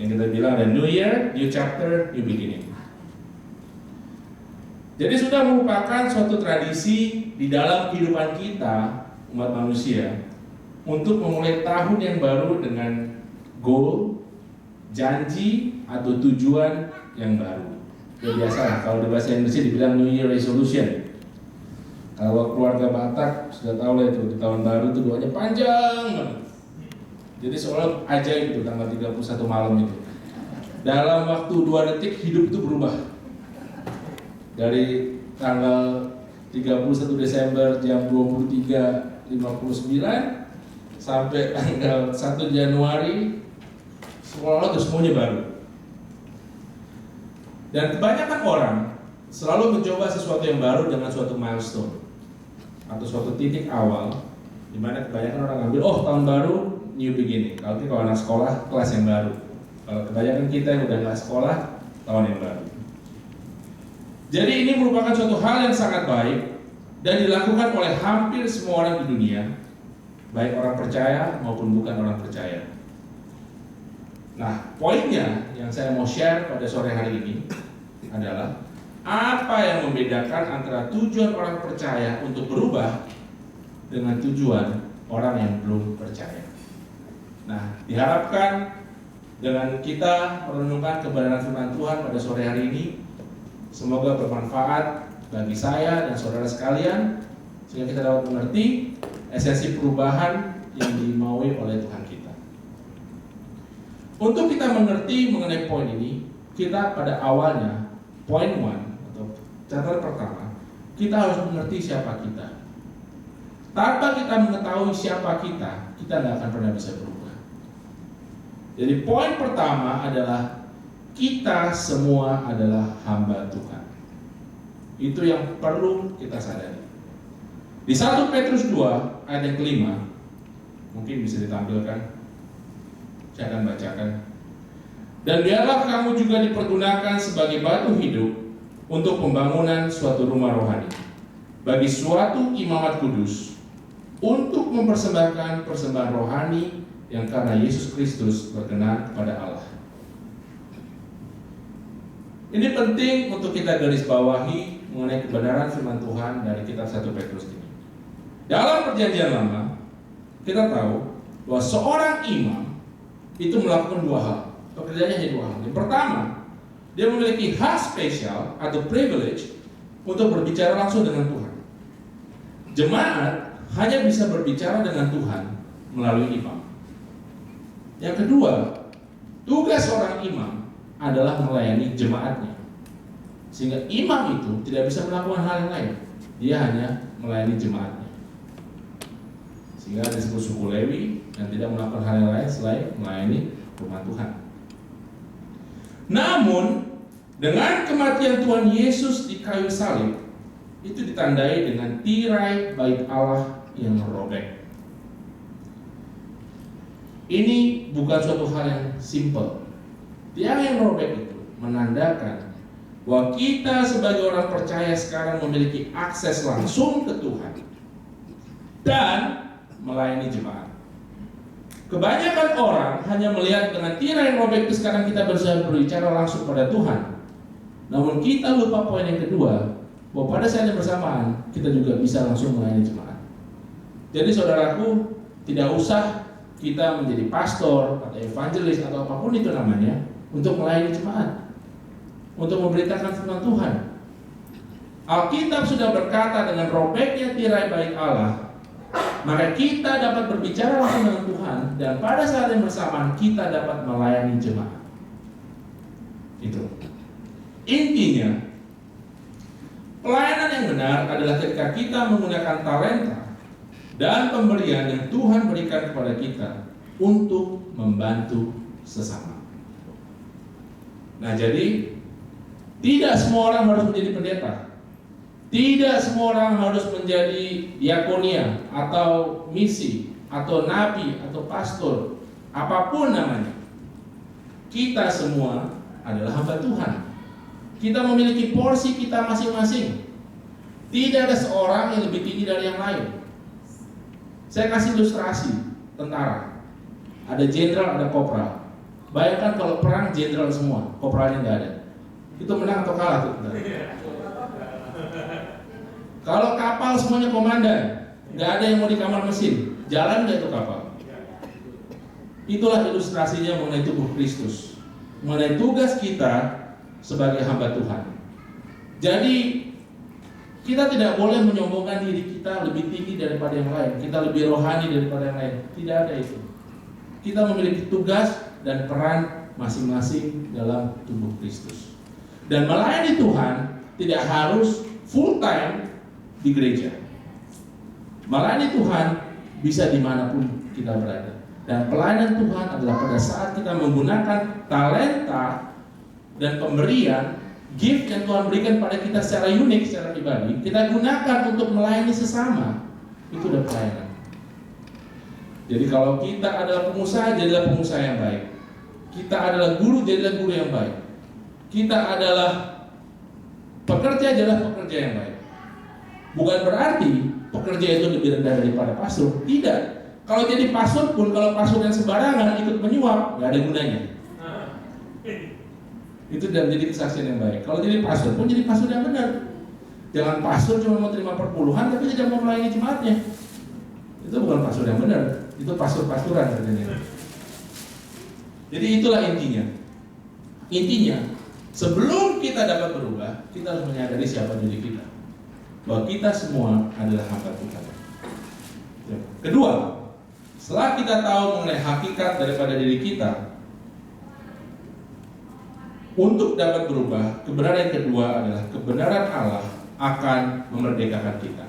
Yang kita bilang ada New Year, New Chapter, New Beginning. Jadi sudah merupakan suatu tradisi di dalam kehidupan kita, umat manusia, untuk memulai tahun yang baru dengan goal, janji, atau tujuan yang baru. Ya biasa lah, kalau di bahasa Indonesia dibilang New Year Resolution. Kalau keluarga Batak sudah tahu lah itu, di tahun baru itu doanya panjang banget. Jadi seolah ajaib itu tanggal 31 malam itu. Dalam waktu 2 detik hidup itu berubah. Dari tanggal 31 Desember jam 23.59 sampai tanggal 1 Januari seolah-olah itu semuanya baru. Dan kebanyakan orang selalu mencoba sesuatu yang baru dengan suatu milestone atau suatu titik awal, di mana kebanyakan orang ambil, oh tahun baru new beginning. Kalau anak sekolah, kelas yang baru. Kalau kebanyakan kita yang udah nggak sekolah, tahun yang baru. Jadi ini merupakan suatu hal yang sangat baik dan dilakukan oleh hampir semua orang di dunia, baik orang percaya maupun bukan orang percaya. Nah, poinnya yang saya mau share pada sore hari ini adalah apa yang membedakan antara tujuan orang percaya untuk berubah dengan tujuan orang yang belum percaya. Nah, diharapkan dengan kita merenungkan kebenaran firman Tuhan pada sore hari ini, semoga bermanfaat bagi saya dan saudara sekalian, sehingga kita dapat mengerti esensi perubahan yang dimaui oleh Tuhan kita. Untuk kita mengerti mengenai poin ini, kita pada awalnya, poin 1 atau catatan pertama, kita harus mengerti siapa kita. Tanpa kita mengetahui siapa kita tidak akan pernah bisa berubah. Jadi poin pertama adalah kita semua adalah hamba Tuhan. Itu yang perlu kita sadari. Di 1 Petrus 2 ayat yang kelima, mungkin bisa ditampilkan, saya akan bacakan. Dan biarlah kamu juga dipergunakan sebagai batu hidup untuk pembangunan suatu rumah rohani, bagi suatu imamat kudus, untuk mempersembahkan persembahan rohani yang karena Yesus Kristus berkenan kepada Allah. Ini penting untuk kita garis bawahi mengenai kebenaran firman Tuhan dari kitab 1 Petrus ini. Dalam perjanjian lama, kita tahu bahwa seorang imam itu melakukan 2 hal. Pekerjaannya hanya 2 hal. Yang pertama, dia memiliki hak spesial atau privilege untuk berbicara langsung dengan Tuhan. Jemaat hanya bisa berbicara dengan Tuhan melalui imam. Yang kedua, tugas seorang imam adalah melayani jemaatnya. Sehingga imam itu tidak bisa melakukan hal yang lain. Dia hanya melayani jemaatnya. Sehingga disebut suku Lewi dan tidak melakukan hal yang lain selain melayani rumah Tuhan. Namun, dengan kematian Tuhan Yesus di kayu salib, itu ditandai dengan tirai bait Allah yang robek. Ini bukan suatu hal yang simple. Tiang yang robek itu menandakan bahwa kita sebagai orang percaya sekarang memiliki akses langsung ke Tuhan dan melayani jemaat. Kebanyakan orang hanya melihat dengan tirai yang robek itu sekarang kita bisa berbicara langsung pada Tuhan. Namun kita lupa poin yang kedua, bahwa pada saat yang bersamaan kita juga bisa langsung melayani jemaat. Jadi saudaraku, tidak usah kita menjadi pastor atau evangelis atau apapun itu namanya untuk melayani jemaat, untuk memberitakan firman Tuhan. Alkitab sudah berkata dengan robeknya tirai bait Allah, maka kita dapat berbicara langsung dengan Tuhan dan pada saat yang bersamaan kita dapat melayani jemaat. Itu intinya. Pelayanan yang benar adalah ketika kita menggunakan talenta dan pemberian yang Tuhan berikan kepada kita untuk membantu sesama. Nah, jadi tidak semua orang harus menjadi pendeta. Tidak semua orang harus menjadi diakonia atau misi atau nabi atau pastor, apapun namanya. Kita semua adalah hamba Tuhan. Kita memiliki porsi kita masing-masing. Tidak ada seorang yang lebih tinggi dari yang lain. Saya kasih ilustrasi tentara. Ada jenderal, ada kopral. Bayangkan kalau perang jenderal semua, korporalnya nggak ada. Itu menang atau kalah tuh? Kalau kapal semuanya komandan, nggak ada yang mau di kamar mesin, jalan nggak itu kapal? Itulah ilustrasinya mengenai tubuh Kristus, mengenai tugas kita sebagai hamba Tuhan. Jadi kita tidak boleh menyombongkan diri kita lebih tinggi daripada yang lain, kita lebih rohani daripada yang lain. Tidak ada itu. Kita memiliki tugas dan peran masing-masing dalam tubuh Kristus. Dan melayani Tuhan tidak harus full time di gereja. Melayani Tuhan bisa dimanapun kita berada. Dan pelayanan Tuhan adalah pada saat kita menggunakan talenta dan pemberian gift yang Tuhan berikan pada kita secara unik, secara pribadi, kita gunakan untuk melayani sesama. Itu udah pelayanan. Jadi kalau kita adalah pengusaha, jadilah pengusaha yang baik. Kita adalah guru, jadilah guru yang baik. Kita adalah pekerja, jadilah pekerja yang baik. Bukan berarti pekerja itu lebih rendah daripada pastor. Tidak. Kalau jadi pastor pun, kalau pastor yang sembarangan ikut menyuap, nggak ada gunanya. Itu dan jadi kesaksian yang baik. Kalau jadi pastor pun jadi pastor yang benar. Jangan pastor cuma mau terima perpuluhan tapi tidak mau melayani jemaatnya. Itu bukan pastor yang benar. Itu pastor-pastoran katanya. Jadi itulah intinya. Intinya, sebelum kita dapat berubah, kita harus menyadari siapa diri kita. Bahwa kita semua adalah hamba Tuhan. Kedua, setelah kita tahu mengenai hakikat daripada diri kita, untuk dapat berubah, kebenaran yang kedua adalah kebenaran Allah akan memerdekakan kita.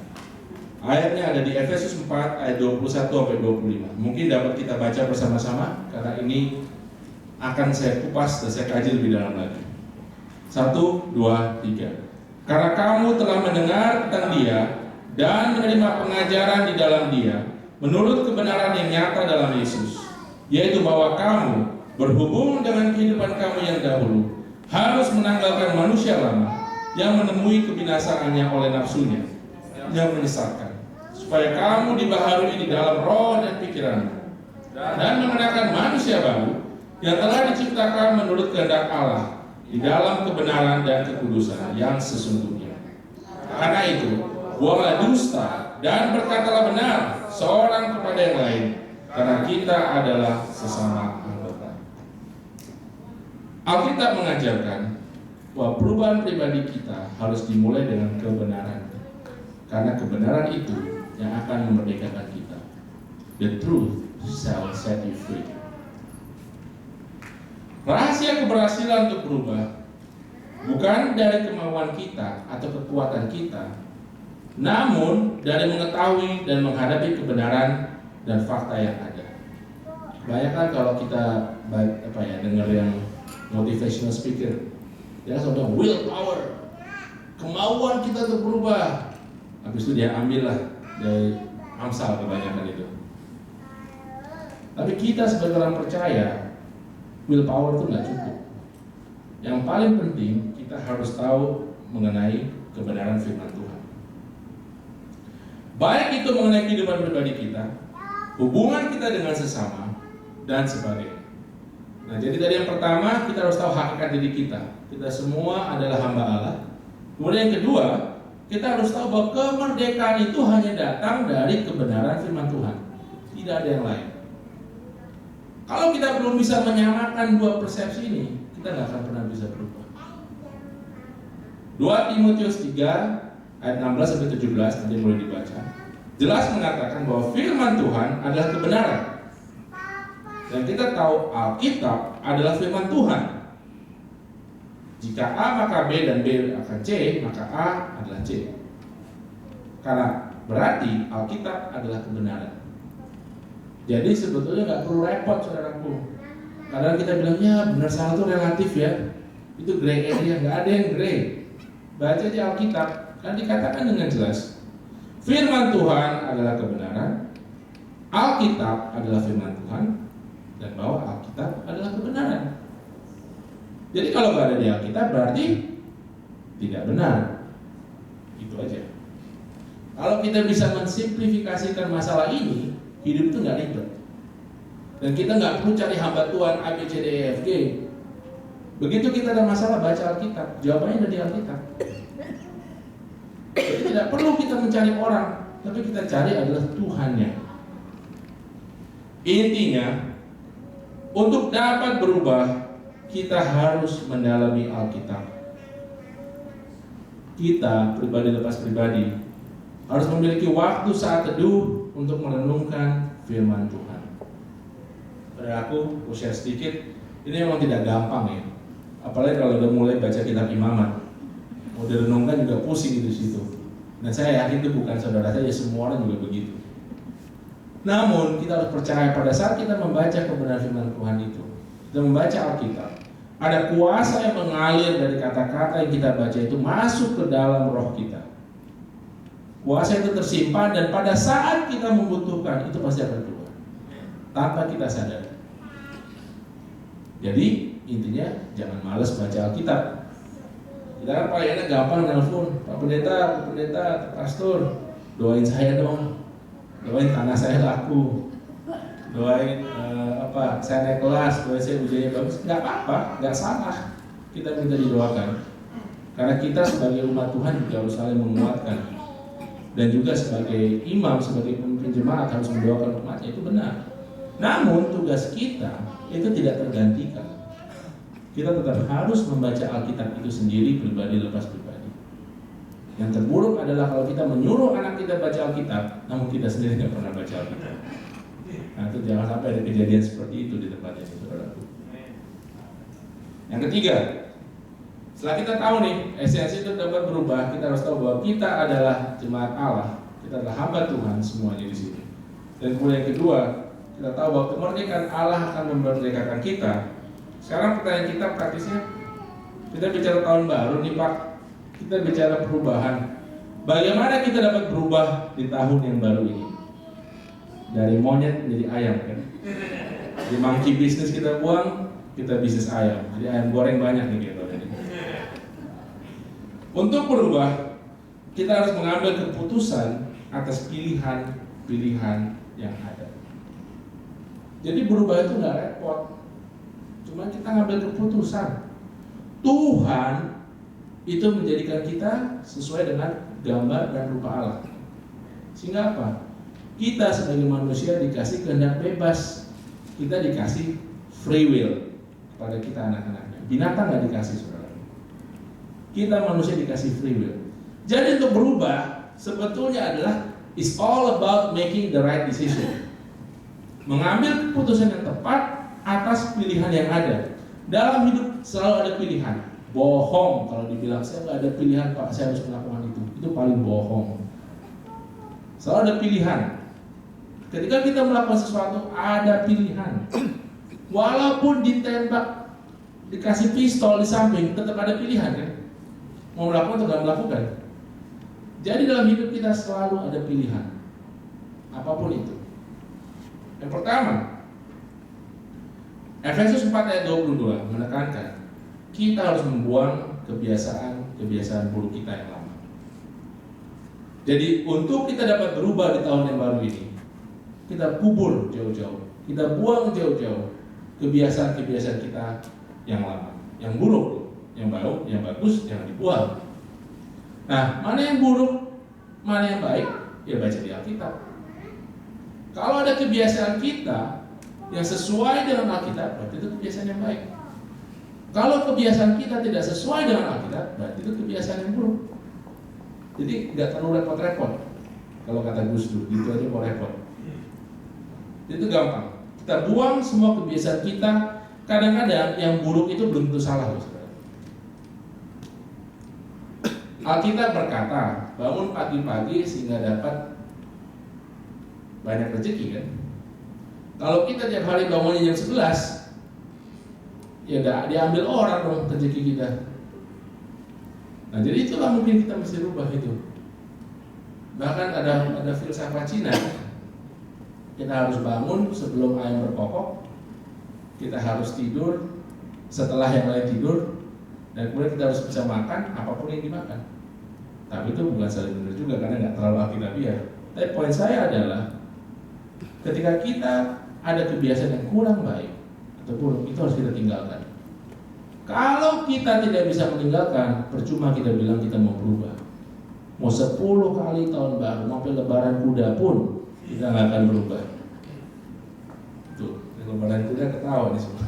Ayatnya ada di Efesus 4 ayat 21-25. Mungkin dapat kita baca bersama-sama karena ini akan saya kupas dan saya kaji lebih dalam lagi. 1, 2, 3. Karena kamu telah mendengar tentang Dia dan menerima pengajaran di dalam Dia menurut kebenaran yang nyata dalam Yesus, yaitu bahwa kamu berhubung dengan kehidupan kamu yang dahulu harus menanggalkan manusia lama yang menemui kebinasaannya oleh nafsunya yang menyesatkan, supaya kamu dibaharui di dalam roh dan pikiranmu dan mengenakan manusia baru yang telah diciptakan menurut kehendak Allah di dalam kebenaran dan kekudusan yang sesungguhnya. Karena itu, buanglah dusta dan berkatalah benar seorang kepada yang lain, karena kita adalah sesama anggota. Alkitab mengajarkan bahwa perubahan pribadi kita harus dimulai dengan kebenaran, karena kebenaran itu yang akan memerdekakan kita. The truth shall set you free. Rahasia keberhasilan untuk berubah bukan dari kemauan kita atau kekuatan kita, namun dari mengetahui dan menghadapi kebenaran dan fakta yang ada. Bayangkan kalau kita dengar yang motivational speaker, dia selalu bilang willpower, kemauan kita untuk berubah. Habis itu dia ambil lah dari Amsal kebanyakan itu. Tapi kita sebagai orang percaya, willpower itu nggak cukup. Yang paling penting kita harus tahu mengenai kebenaran firman Tuhan. Baik itu mengenai kehidupan pribadi kita, hubungan kita dengan sesama, dan sebagainya. Nah, jadi tadi yang pertama kita harus tahu hakikat diri kita. Kita semua adalah hamba Allah. Kemudian yang kedua, kita harus tahu bahwa kemerdekaan itu hanya datang dari kebenaran firman Tuhan. Tidak ada yang lain. Kalau kita belum bisa menyamakan dua persepsi ini, kita nggak akan pernah bisa berubah. 2 Timotius 3 ayat 16-17 nanti boleh dibaca. Jelas mengatakan bahwa firman Tuhan adalah kebenaran. Dan kita tahu Alkitab adalah firman Tuhan. Jika A maka B dan B akan C, maka A adalah C. Karena berarti Alkitab adalah kebenaran. Jadi sebetulnya nggak perlu repot saudaraku. Kadang kita bilangnya benar salah itu relatif ya. Itu gray area, nggak ada yang gray. Baca aja Alkitab, kan dikatakan dengan jelas. Firman Tuhan adalah kebenaran. Alkitab adalah firman Tuhan. Dan bahwa Alkitab adalah kebenaran. Jadi kalau nggak ada di Alkitab berarti tidak benar. Itu aja. Kalau kita bisa mensimplifikasikan masalah ini, hidup itu nggak ribet. Dan kita nggak perlu cari hamba Tuhan A, B, C, D, E, F, G. Begitu kita ada masalah, baca Alkitab, jawabannya ada di Alkitab. Jadi tidak perlu kita mencari orang, tapi kita cari adalah Tuhannya. Intinya, untuk dapat berubah, kita harus mendalami Alkitab. Kita, pribadi lepas pribadi, harus memiliki waktu saat teduh untuk merenungkan firman Tuhan. Pada aku, share sedikit, ini memang tidak gampang ya. Apalagi kalau udah mulai baca kitab Imamat, mau direnungkan juga pusing di situ. Dan saya yakin itu bukan saudara saja, semua orang juga begitu. Namun kita harus percaya pada saat kita membaca kebenaran firman Tuhan itu, kita membaca Alkitab, ada kuasa yang mengalir dari kata-kata yang kita baca itu masuk ke dalam roh kita. Kuasa itu tersimpan dan pada saat kita membutuhkan itu pasti akan keluar tanpa kita sadar. Jadi intinya jangan malas baca Alkitab. Kita kan paling enak gampang nelfon, Pak Pendeta, Pastor, doain saya dong, doain tanah saya laku, doain saya naik kelas, doain saya ujiannya bagus. Nggak apa-apa, nggak salah kita minta didoakan. Karena kita sebagai umat Tuhan juga harus saling menguatkan. Dan juga sebagai imam, sebagai pemimpin jemaat harus mendoakan umatnya, itu benar. Namun tugas kita itu tidak tergantikan. Kita tetap harus membaca Alkitab itu sendiri, pribadi lepas pribadi. Yang terburuk adalah kalau kita menyuruh anak kita baca Alkitab, namun kita sendiri nggak pernah baca Alkitab. Nah itu jangan sampai ada kejadian seperti itu di tempat ini, saudaraku. Yang ketiga, setelah kita tahu nih esensi itu dapat berubah, kita harus tahu bahwa kita adalah jemaat Allah, kita adalah hamba Tuhan semuanya di sini. Dan kemudian yang kedua, kita tahu bahwa kemerdekaan Allah akan memerdekakan kita. Sekarang pertanyaan kita praktisnya, kita bicara tahun baru nih Pak, kita bicara perubahan. Bagaimana kita dapat berubah di tahun yang baru ini? Dari monyet menjadi ayam kan? Di monkey bisnis kita buang, kita bisnis ayam. Jadi ayam goreng banyak nih gitu. Untuk berubah, kita harus mengambil keputusan atas pilihan-pilihan yang ada. Jadi berubah itu nggak repot. Cuma kita ngambil keputusan. Tuhan itu menjadikan kita sesuai dengan gambar dan rupa Allah. Sehingga apa? Kita sebagai manusia dikasih kehendak bebas. Kita dikasih free will kepada kita anak-anaknya. Binatang nggak dikasih, saudara. Kita manusia dikasih free will. Jadi untuk berubah sebetulnya adalah it's all about making the right decision. Mengambil keputusan yang tepat atas pilihan yang ada. Dalam hidup selalu ada pilihan. Bohong kalau dibilang saya nggak ada pilihan Pak, saya harus melakukan itu paling bohong. Selalu ada pilihan. Ketika kita melakukan sesuatu ada pilihan. Walaupun ditembak, dikasih pistol di samping, tetap ada pilihan kan? Mau melakukan atau nggak melakukan. Jadi dalam hidup kita selalu ada pilihan. Apapun itu. Yang pertama, Efesus 4 ayat 22 menekankan kita harus membuang kebiasaan buruk kita yang lama. Jadi untuk kita dapat berubah di tahun yang baru ini, kita kubur jauh-jauh, kita buang jauh-jauh kebiasaan-kebiasaan kita yang lama, yang buruk, yang baik, yang bagus, jangan dibuang. Nah, mana yang buruk, mana yang baik, ya baca di Alkitab. Kalau ada kebiasaan kita yang sesuai dengan Alkitab, berarti itu kebiasaan yang baik. Kalau kebiasaan kita tidak sesuai dengan Alkitab, berarti itu kebiasaan yang buruk. Jadi nggak terlalu repot-repot. Kalau kata Gus Dur, gitu aja mau repot. Itu gampang. Kita buang semua kebiasaan kita. Kadang-kadang yang buruk itu belum tentu salah, saudara. Alkitab berkata, bangun pagi-pagi sehingga dapat banyak rezeki kan. Kalau kita tiap hari bangunnya jam 11, ya udah diambil orang dong rezeki kita. Nah jadi itulah mungkin kita mesti rubah itu. Bahkan ada filsafat Cina, kita harus bangun sebelum ayam berkokok, kita harus tidur setelah yang lain tidur, dan kemudian kita harus bisa makan apapun yang dimakan. Tapi itu bukan saling benar juga karena nggak terlalu alkitabiah. Tapi poin saya adalah ketika kita ada kebiasaan yang kurang baik atau buruk, itu harus kita tinggalkan. Kalau kita tidak bisa meninggalkan, percuma kita bilang kita mau berubah. Mau 10 kali tahun baru, mau lebaran kuda pun kita nggak akan berubah. Tuh, lebaran kuda ketawa nih semua.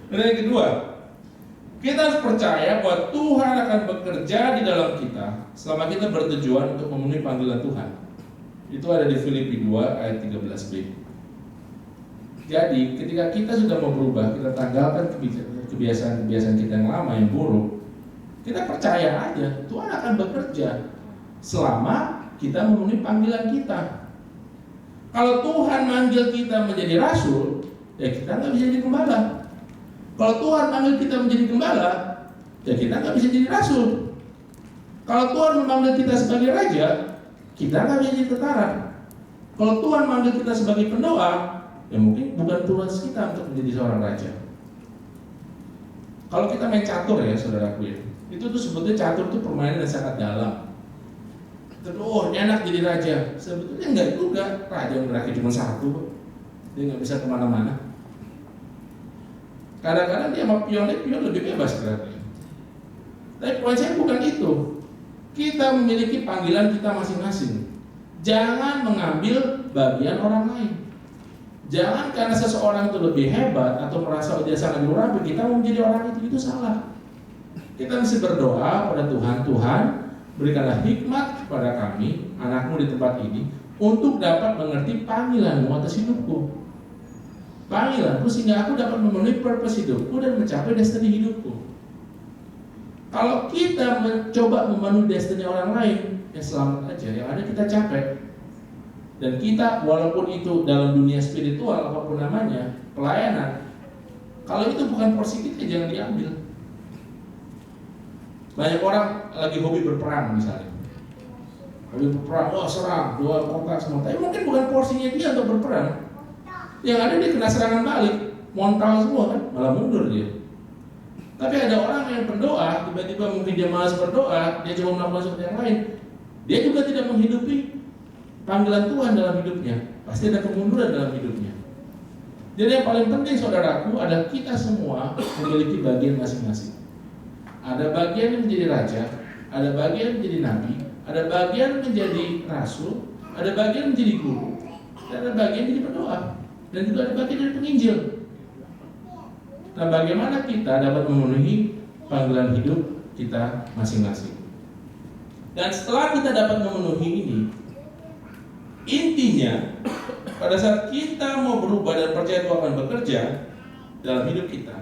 Dan yang kedua, kita harus percaya bahwa Tuhan akan bekerja di dalam kita selama kita bertujuan untuk memenuhi panggilan Tuhan. Itu ada di Filipi 2 ayat 13b. Jadi ketika kita sudah mau berubah, kita tanggalkan kebiasaan-kebiasaan kita yang lama, yang buruk, kita percaya aja Tuhan akan bekerja selama kita memenuhi panggilan kita. Kalau Tuhan manggil kita menjadi rasul, ya kita nggak bisa jadi gembala. Kalau Tuhan manggil kita menjadi gembala, ya kita nggak bisa jadi rasul. Kalau Tuhan memanggil kita sebagai raja, kita nggak bisa jadi tentara. Kalau Tuhan manggil kita sebagai pendoa, ya mungkin bukan tugas kita untuk menjadi seorang raja. Kalau kita main catur ya saudaraku ya, itu tuh sebetulnya catur tuh permainan yang sangat dalam. Terus, oh enak jadi raja. Sebetulnya enggak juga, raja yang berakhir cuma satu, dia nggak bisa kemana-mana. Kadang-kadang dia sama pion lebih bebas berarti. Tapi poin saya bukan itu. Kita memiliki panggilan kita masing-masing. Jangan mengambil bagian orang lain. Jangan karena seseorang itu lebih hebat atau merasa dia sangat lebih, kita mau menjadi orang itu salah. Kita mesti berdoa pada Tuhan, Tuhan berikanlah hikmat kepada kami, anakmu di tempat ini, untuk dapat mengerti panggilanmu atas hidupku. Panggilanku sehingga aku dapat memenuhi purpose hidupku dan mencapai destiny hidupku. Kalau kita mencoba memenuhi destiny orang lain, ya selamat aja, yang ada kita capek. Dan kita walaupun itu dalam dunia spiritual apapun namanya, pelayanan, kalau itu bukan porsi kita jangan diambil. Banyak orang lagi hobi berperang misalnya, hobi berperang, oh serang, dua kota semua, tapi mungkin bukan porsinya dia untuk berperang. Yang ada dia kena serangan balik, montal semua kan, malah mundur dia. Tapi ada orang yang berdoa, tiba-tiba mungkin dia malas berdoa, dia cuma melakukan sesuatu yang lain, dia juga tidak menghidupi panggilan Tuhan dalam hidupnya, pasti ada kemunduran dalam hidupnya. Jadi yang paling penting saudaraku adalah kita semua memiliki bagian masing-masing. Ada bagian yang menjadi raja, ada bagian menjadi nabi, ada bagian menjadi rasul, ada bagian menjadi guru, dan ada bagian menjadi pendoa, dan juga ada bagian dari penginjil. Nah, bagaimana kita dapat memenuhi panggilan hidup kita masing-masing? Dan setelah kita dapat memenuhi ini, intinya pada saat kita mau berubah dan percaya Tuhan akan bekerja dalam hidup kita,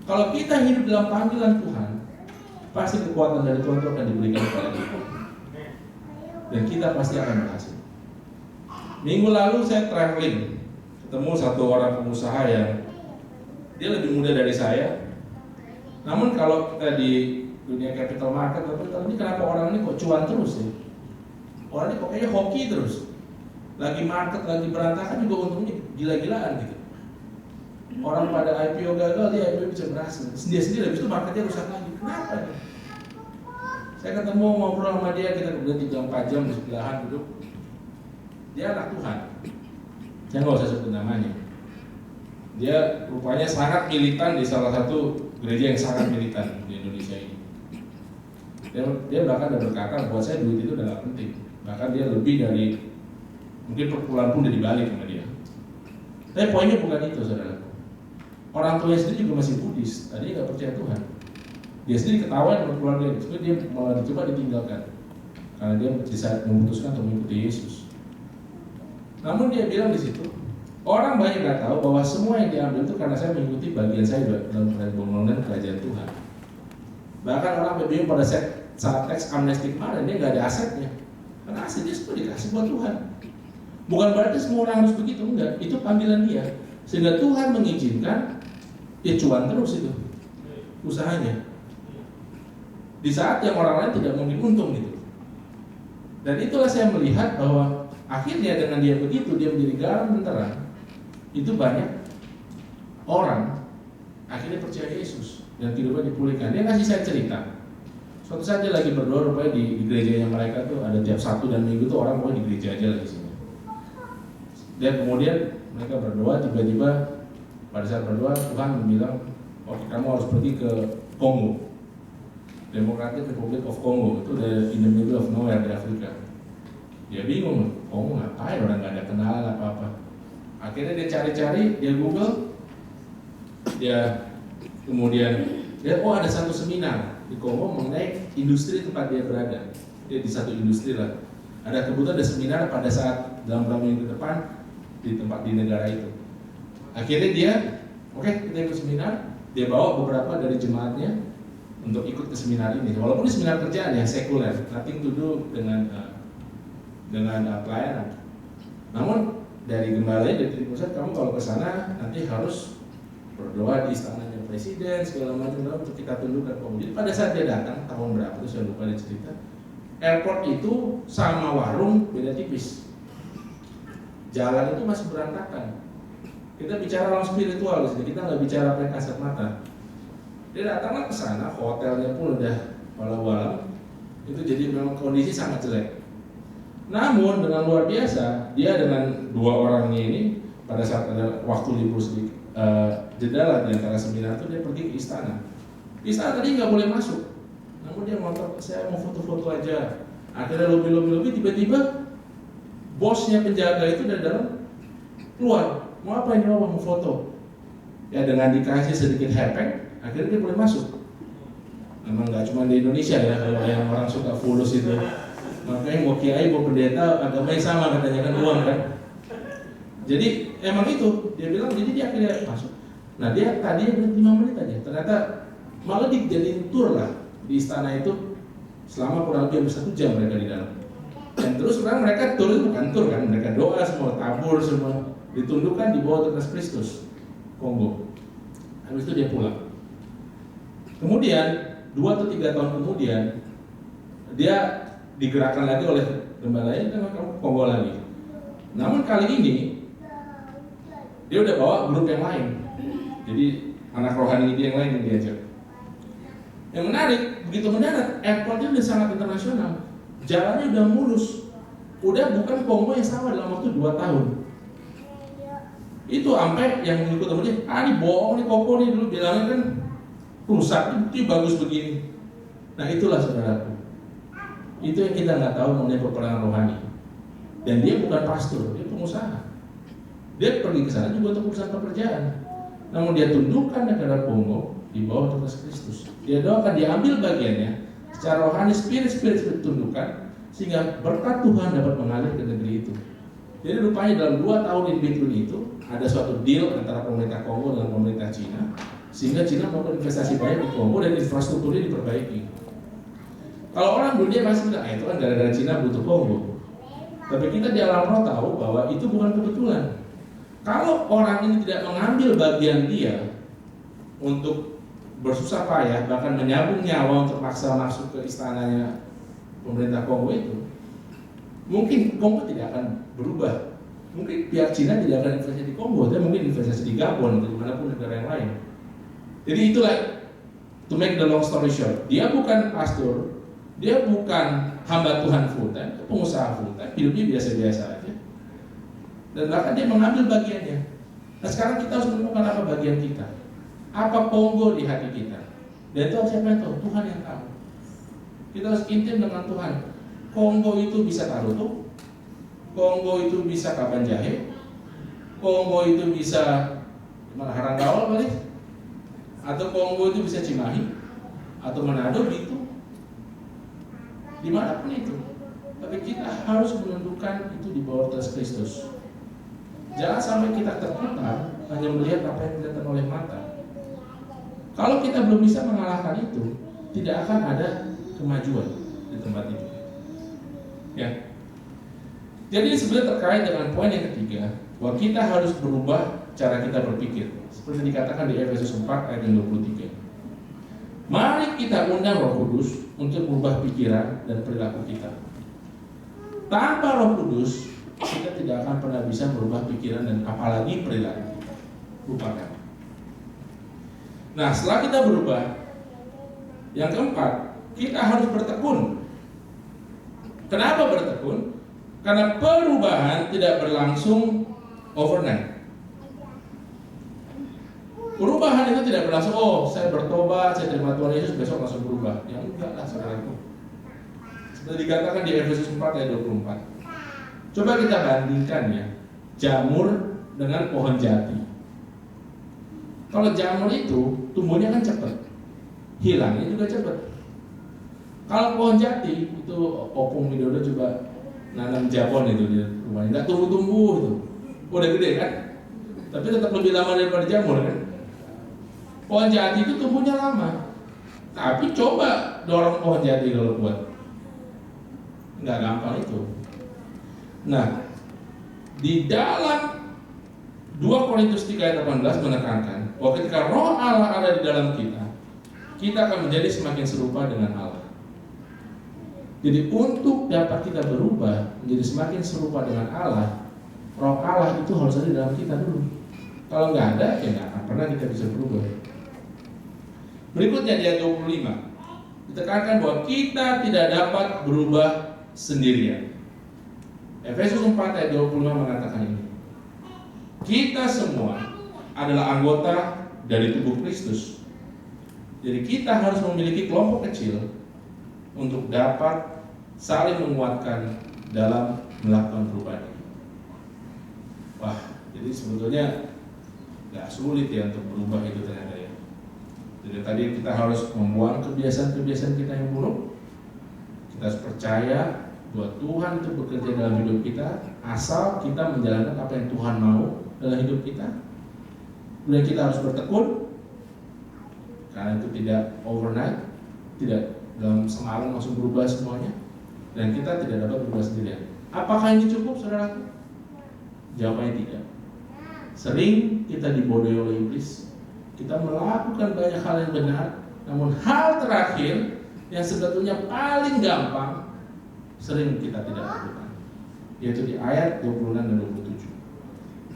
kalau kita hidup dalam panggilan Tuhan, pasti kekuatan dari Tuhan itu akan diberikan kepada kita, dan kita pasti akan berhasil. Minggu lalu saya traveling, ketemu satu orang pengusaha yang dia lebih muda dari saya. Namun kalau kita di dunia capital market, ini kenapa orang ini kok cuan terus ya? Orang ini kok kayaknya hoki terus. Lagi market, lagi berantakan juga untungnya gila-gilaan gitu. Orang pada IPO gagal, dia IPO bisa berhasil. Sendiri-sendiri habis itu marketnya rusak lagi. Kenapa? Saya ketemu ngobrol sama dia, kita kemudian 3-4 jam di sebelahan duduk. Dia anak Tuhan. Saya nggak usah sebut namanya. Dia rupanya sangat militan di salah satu gereja yang sangat militan di Indonesia ini. Dia bahkan udah berkata, buat saya duit itu udah gak penting. Bahkan dia lebih dari, mungkin perpuluhan pun udah dibalik sama dia. Tapi poinnya bukan itu saudara. Orang tuanya sendiri juga masih Buddhis, tadi gak percaya Tuhan. Dia sendiri ketawa dengan keluarga, sebenarnya dia malah dicoba ditinggalkan karena dia bisa memutuskan untuk mengikuti Yesus. Namun dia bilang di situ, orang banyak nggak tahu bahwa semua yang diambil itu karena saya mengikuti bagian saya dalam pembangunan kerajaan Tuhan. Bahkan orang bingung pada saat teks amnesti kemarin, dia nggak ada asetnya, karena asetnya semua dikasih buat Tuhan. Bukan berarti semua orang harus begitu, enggak. Itu panggilan dia, sehingga Tuhan mengizinkan dia cuan terus itu usahanya. Di saat yang orang lain tidak mungkin untung gitu. Dan itulah saya melihat bahwa akhirnya dengan dia begitu, dia menjadi garam dan terang. Itu banyak orang akhirnya percaya Yesus dan kehidupan dipulihkan. Dia ngasih saya cerita. Suatu saat dia lagi berdoa, rupanya di gerejanya mereka tuh ada tiap Sabtu dan Minggu tuh orang mau di gereja aja lagi sini. Dan kemudian mereka berdoa, tiba-tiba pada saat berdoa Tuhan bilang, oke, kamu harus pergi ke Kongo, Democratic Republic of Congo, itu in the middle of nowhere di Afrika. Dia bingung, Kongo ngapain, orang nggak ada kenalan apa-apa. Akhirnya dia cari-cari, dia Google, dia kemudian dia ada satu seminar di Kongo mengenai industri tempat dia berada. Dia di satu industri lah. Ada kebetulan ada seminar pada saat dalam beberapa minggu ke depan di tempat di negara itu. Akhirnya dia, kita ikut seminar. Dia bawa beberapa dari jemaatnya untuk ikut ke seminar ini. Walaupun ini seminar kerjaan ya, sekuler, nothing to do dengan pelayanan. Namun dari gembalanya, dari pusat, kamu kalau ke sana nanti harus berdoa di istananya presiden segala macam untuk kita tundukkan Kongo. Jadi pada saat dia datang tahun berapa itu saya lupa dia cerita. Airport itu sama warung beda tipis. Jalan itu masih berantakan. Kita bicara orang spiritual di sini, kita nggak bicara apa yang kasat mata. Dia datanglah ke sana, hotelnya pun udah walau-walau, itu jadi memang kondisi sangat jelek. Namun dengan luar biasa, dia dengan dua orangnya ini pada saat ada waktu libur sedikit, jeda lah di antara seminar itu dia pergi ke istana. Istana tadi nggak boleh masuk, namun dia ngotot, saya mau foto-foto aja. Akhirnya lobby, tiba-tiba bosnya penjaga itu dari dalam keluar. Mau apa ini, mau foto? Ya dengan dikasih sedikit hepeng, akhirnya dia boleh masuk. Memang nggak cuma di Indonesia ya, kalau yang orang suka fulus itu. Makanya mau kiai, mau pendeta, agamanya sama katanya kan, uang kan. Jadi emang itu, dia bilang, jadi dia akhirnya masuk. Nah dia tadi 5 menit aja, ternyata malah dijadiin tour lah di istana itu selama kurang lebih 1 jam mereka di dalam. Dan terus sekarang mereka tour itu bukan tour kan, mereka doa semua, tabur semua, ditundukkan di bawah atas Kristus, Kongo. Habis itu dia pulang. Kemudian 2 atau 3 tahun kemudian dia digerakkan lagi oleh gembalanya ke Kongo lagi. Namun kali ini dia udah bawa grup yang lain. Jadi anak rohani dia yang lain yang diajak. Yang menarik, begitu mendarat, airportnya udah sangat internasional. Jalannya udah mulus. Udah bukan Kongo yang sama dalam waktu 2 tahun. Itu sampai yang ikut temen dia, ini bohong nih Kongo nih, dulu bilangnya kan rusak, ini bagus begini. Nah itulah saudaraku. Itu yang kita nggak tahu mengenai peperangan rohani. Dan dia bukan pastor, dia pengusaha. Dia pergi ke sana juga untuk urusan pekerjaan. Namun dia tundukkan negara Kongo di bawah atas Kristus. Dia doakan, dia ambil bagiannya secara rohani, spirit tundukkan, sehingga berkat Tuhan dapat mengalir ke negeri itu. Jadi rupanya dalam 2 tahun in between itu ada suatu deal antara pemerintah Kongo dengan pemerintah Cina, sehingga Cina melakukan investasi banyak di Kongo dan infrastrukturnya diperbaiki. Kalau orang dunia masih bilang, itu kan gara-gara Cina butuh Kongo. Tapi kita di alam roh tahu bahwa itu bukan kebetulan. Kalau orang ini tidak mengambil bagian dia untuk bersusah payah, bahkan menyambung nyawa untuk maksa masuk ke istananya pemerintah Kongo itu, mungkin Kongo tidak akan berubah. Mungkin pihak Cina tidak akan investasi di Kongo, tapi mungkin investasi di Gabon atau dimanapun negara yang lain. Jadi itulah, to make the long story short, dia bukan pastor, dia bukan hamba Tuhan full time, pengusaha full time, hidupnya biasa-biasa aja. Dan bahkan dia mengambil bagiannya. Nah sekarang kita harus menemukan apa bagian kita, apa Kongo di hati kita. Dan itu siapa yang tahu? Tuhan yang tahu. Kita harus intim dengan Tuhan. Kongo itu bisa Tarutu, Kongo itu bisa Kaban Jahe, Kongo itu bisa Haranggawal balik, atau Kongo itu bisa Cimahi, atau Manado gitu. Dimanapun itu, tapi kita harus menentukan itu di bawah atas Kristus. Jangan sampai kita terputar hanya melihat apa yang dilihat oleh mata. Kalau kita belum bisa mengalahkan itu, tidak akan ada kemajuan di tempat itu. Ya. Jadi sebenarnya terkait dengan poin yang ketiga, bahwa kita harus berubah cara kita berpikir, seperti dikatakan di Efesus 4 ayat 23. Mari kita undang Roh Kudus untuk merubah pikiran dan perilaku kita. Tanpa Roh Kudus, kita tidak akan pernah bisa merubah pikiran dan apalagi perilaku kita. Lupakan. Nah, setelah kita berubah, yang keempat, kita harus bertekun. Kenapa bertekun? Karena perubahan tidak berlangsung overnight. Perubahan itu tidak berlangsung, oh saya bertobat, saya terima Tuhan Yesus, besok langsung berubah. Ya enggak lah saudaraku. Seperti dikatakan di Efesus 4 ayat 24. Coba kita bandingkan ya, jamur dengan pohon jati. Kalau jamur itu tumbuhnya kan cepat, hilangnya juga cepat. Kalau pohon jati itu, Opung Widodo coba nanam jabon itu di rumahnya, nggak tumbuh-tumbuh itu, udah gede kan, tapi tetap lebih lama daripada jamur kan. Pohon jati itu tumbuhnya lama, tapi coba dorong pohon jati kalau buat, nggak gampang itu. Nah, di dalam 2 Korintus 3 ayat 18 menekankan bahwa ketika Roh Allah ada di dalam kita akan menjadi semakin serupa dengan Allah. Jadi untuk dapat kita berubah menjadi semakin serupa dengan Allah, Roh Allah itu harus ada di dalam kita dulu. Kalau nggak ada, ya nggak akan pernah kita bisa berubah. Berikutnya di ayat 25 ditekankan bahwa kita tidak dapat berubah sendirian. Efesus 4 ayat 25 mengatakan ini. Kita semua adalah anggota dari tubuh Kristus. Jadi kita harus memiliki kelompok kecil untuk dapat saling menguatkan dalam melakukan perubahan ini. Wah, jadi sebetulnya nggak sulit ya untuk berubah itu ternyata ya. Jadi tadi kita harus membuang kebiasaan-kebiasaan kita yang buruk. Kita harus percaya bahwa Tuhan itu bekerja dalam hidup kita asal kita menjalankan apa yang Tuhan mau dalam hidup kita. Kemudian kita harus bertekun, karena itu tidak overnight, tidak dalam semalam langsung berubah semuanya, dan kita tidak dapat berubah sendirian. Apakah ini cukup, saudara? Jawabannya tidak. Sering kita dibodohi oleh iblis. Kita melakukan banyak hal yang benar, namun hal terakhir yang sebetulnya paling gampang sering kita tidak lakukan, yaitu di ayat 26 dan 27.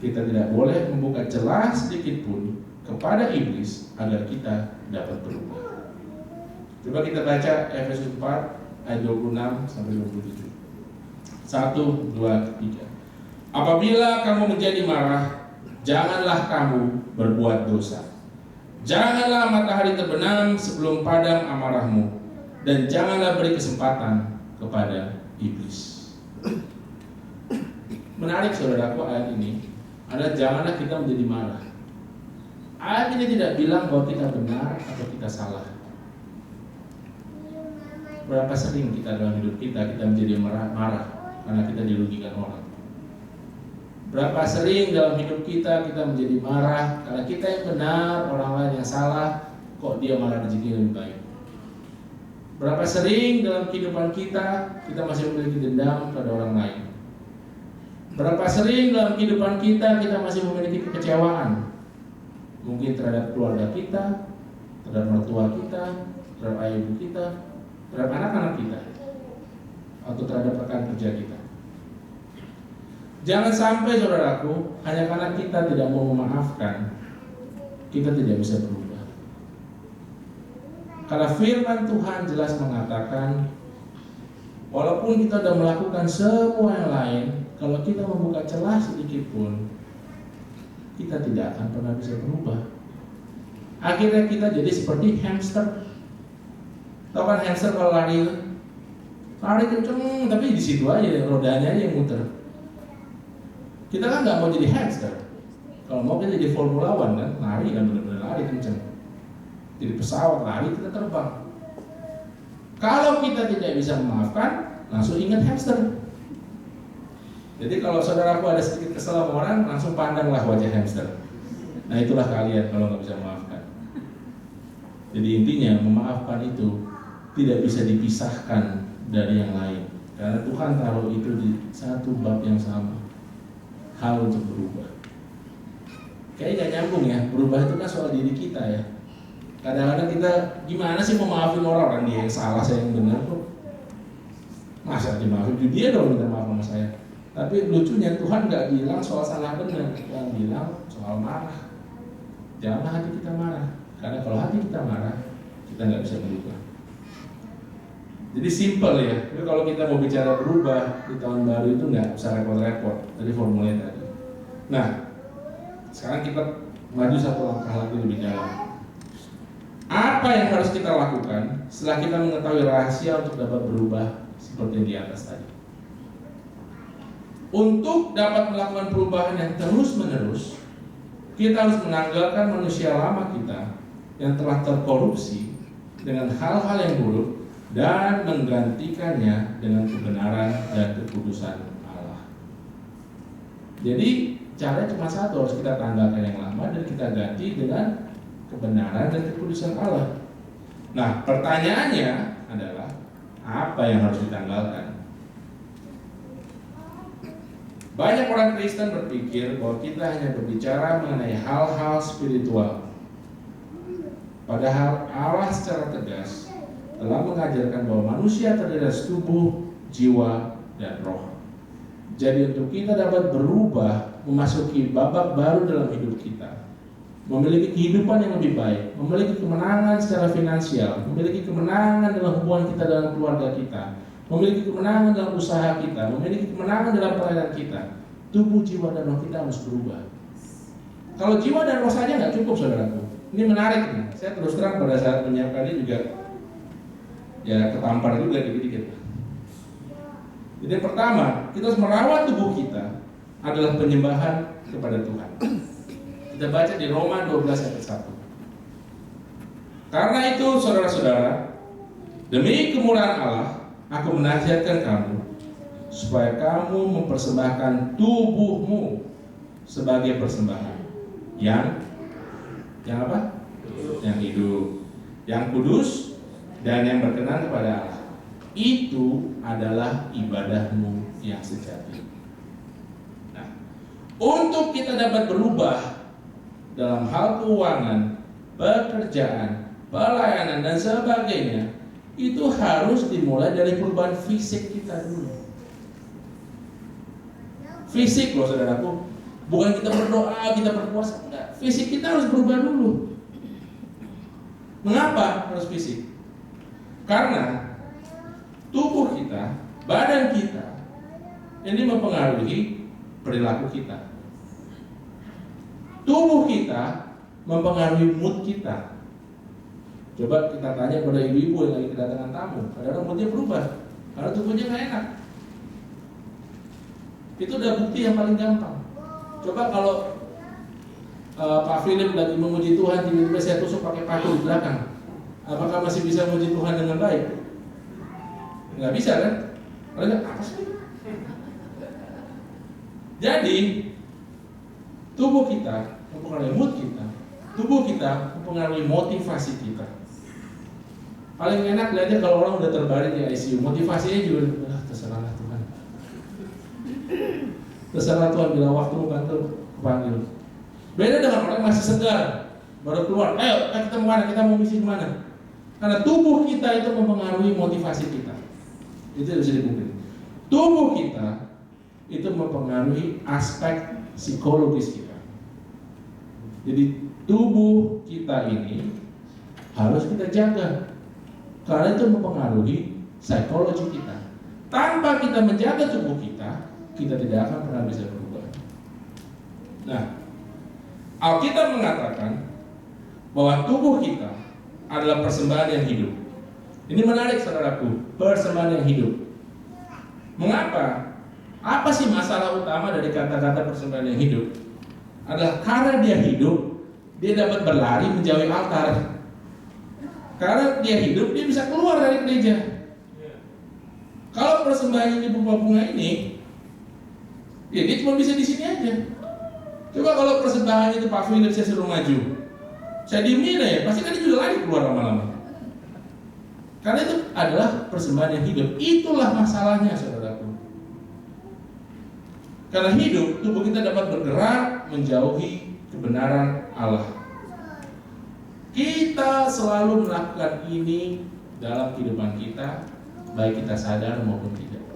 Kita tidak boleh membuka celah sedikit pun kepada iblis agar kita dapat berubah. Coba kita baca Efesus 4 ayat 26 sampai 27. 1, 2, 3. Apabila kamu menjadi marah, janganlah kamu berbuat dosa. Janganlah matahari terbenam sebelum padam amarahmu, dan janganlah beri kesempatan kepada iblis. Menarik saudaraku, ayat ini adalah janganlah kita menjadi marah. Ayat ini tidak bilang bahwa kita benar atau kita salah. Berapa sering kita dalam hidup kita menjadi marah karena kita dirugikan orang. Berapa sering dalam hidup kita menjadi marah karena kita yang benar, orang lain yang salah, kok dia malah rezeki lebih baik. Berapa sering dalam kehidupan kita masih memiliki dendam pada orang lain. Berapa sering dalam kehidupan kita masih memiliki kekecewaan, mungkin terhadap keluarga kita, terhadap mertua kita, terhadap ayah ibu kita, terhadap anak-anak kita, atau terhadap rekan kerja kita. Jangan sampai saudaraku, hanya karena kita tidak mau memaafkan, kita tidak bisa berubah. Karena firman Tuhan jelas mengatakan, walaupun kita sudah melakukan semua yang lain, kalau kita membuka celah sedikit pun, kita tidak akan pernah bisa berubah. Akhirnya kita jadi seperti hamster. Tahu kan hamster kalau lari kenceng, tapi di situ aja rodanya yang muter. Kita kan nggak mau jadi hamster. Kalau mau kita jadi Formula One kan, lari kan benar-benar lari kenceng. Jadi pesawat lari kita terbang. Kalau kita tidak bisa memaafkan, langsung ingat hamster. Jadi kalau saudaraku ada sedikit kesel sama orang, langsung pandanglah wajah hamster. Nah itulah kalian kalau nggak bisa memaafkan. Jadi intinya memaafkan itu tidak bisa dipisahkan dari yang lain, karena Tuhan taruh itu di satu bab yang sama. Hal untuk berubah. Kayaknya gak nyambung ya. Berubah itu kan soal diri kita ya. Kadang-kadang kita gimana sih memaafin orang dia yang salah, saya yang benar kok. Masa dimaafin dia dong minta maaf sama saya. Tapi lucunya Tuhan gak bilang soal salah benar, Tuhan bilang soal marah. Janganlah hati kita marah, karena kalau hati kita marah, kita gak bisa berubah. Jadi simple ya. Jadi kalau kita mau bicara berubah di tahun baru itu nggak usah repot-repot. Tadi formulanya tadi. Nah, sekarang kita maju satu langkah lagi lebih dalam. Apa yang harus kita lakukan setelah kita mengetahui rahasia untuk dapat berubah seperti yang di atas tadi? Untuk dapat melakukan perubahan yang terus-menerus, kita harus menanggalkan manusia lama kita yang telah terkorupsi dengan hal-hal yang buruk dan menggantikannya dengan kebenaran dan kekudusan Allah. Jadi caranya cuma satu, harus kita tanggalkan yang lama dan kita ganti dengan kebenaran dan kekudusan Allah. Nah, pertanyaannya adalah apa yang harus ditanggalkan? Banyak orang Kristen berpikir bahwa kita hanya berbicara mengenai hal-hal spiritual. Padahal Allah secara tegas telah mengajarkan bahwa manusia terdiri dari tubuh, jiwa, dan roh. Jadi untuk kita dapat berubah, memasuki babak baru dalam hidup kita, memiliki kehidupan yang lebih baik, memiliki kemenangan secara finansial, memiliki kemenangan dalam hubungan kita dengan keluarga kita, memiliki kemenangan dalam usaha kita, memiliki kemenangan dalam pelayanan kita, tubuh, jiwa, dan roh kita harus berubah. Kalau jiwa dan roh saja nggak cukup, saudaraku. Ini menarik nih. Saya terus terang pada saat menyiapkannya juga ya ketampar juga dikit-dikit. Jadi pertama, kita harus merawat tubuh kita adalah penyembahan kepada Tuhan. Kita baca di Roma 12 ayat 1. Karena itu saudara-saudara, demi kemurahan Allah, aku menasihatkan kamu supaya kamu mempersembahkan tubuhmu sebagai persembahan yang apa? Yang hidup, yang kudus, dan yang berkenan kepada Allah. Itu adalah ibadahmu yang sejati. Nah, untuk kita dapat berubah dalam hal keuangan, pekerjaan, pelayanan, dan sebagainya, itu harus dimulai dari perubahan fisik kita dulu. Fisik loh saudaraku, bukan kita berdoa, kita berpuasa, enggak. Fisik kita harus berubah dulu. Mengapa harus fisik? Karena tubuh kita, badan kita, ini mempengaruhi perilaku kita. Tubuh kita mempengaruhi mood kita. Coba kita tanya pada ibu-ibu yang lagi kedatangan tamu, kadang-kadang moodnya berubah karena tubuhnya nggak enak. Itu udah bukti yang paling gampang. Coba kalau Pak Philip lagi memuji Tuhan, tiba-tiba saya tusuk pakai paku di belakang, apakah masih bisa memuji Tuhan dengan baik? Nggak bisa kan? Karena apa sih? Jadi tubuh kita mempengaruhi mood kita, tubuh kita mempengaruhi motivasi kita. Paling enak lihatnya kalau orang udah terbaring di ICU, motivasinya juga terserahlah Tuhan. Terserah Tuhan bila waktu bantu panggil. Beda dengan orang yang masih segar, baru keluar, ayo kita mau mana, kita mau misi kemana? Karena tubuh kita itu mempengaruhi motivasi kita. Itu bisa dibuktikan. Tubuh kita itu mempengaruhi aspek psikologis kita. Jadi tubuh kita ini harus kita jaga, karena itu mempengaruhi psikologi kita. Tanpa kita menjaga tubuh kita, kita tidak akan pernah bisa berubah. Nah, Alkitab mengatakan bahwa tubuh kita adalah persembahan yang hidup. Ini menarik saudaraku, persembahan yang hidup. Mengapa? Apa sih masalah utama dari kata-kata persembahan yang hidup? Adalah karena dia hidup, dia dapat berlari menjauhi altar. Karena dia hidup, dia bisa keluar dari gereja. Kalau persembahan ini berupa bunga ini, ya dia cuma bisa di sini aja. Coba kalau persembahan itu Pak Philip saya suruh maju, saya diemin ya, pasti kan dia juga lari keluar lama-lama. Karena itu adalah persembahan yang hidup. Itulah masalahnya saudaraku. Karena hidup, tubuh kita dapat bergerak menjauhi kebenaran Allah. Kita selalu melakukan ini dalam kehidupan kita, baik kita sadar maupun tidak.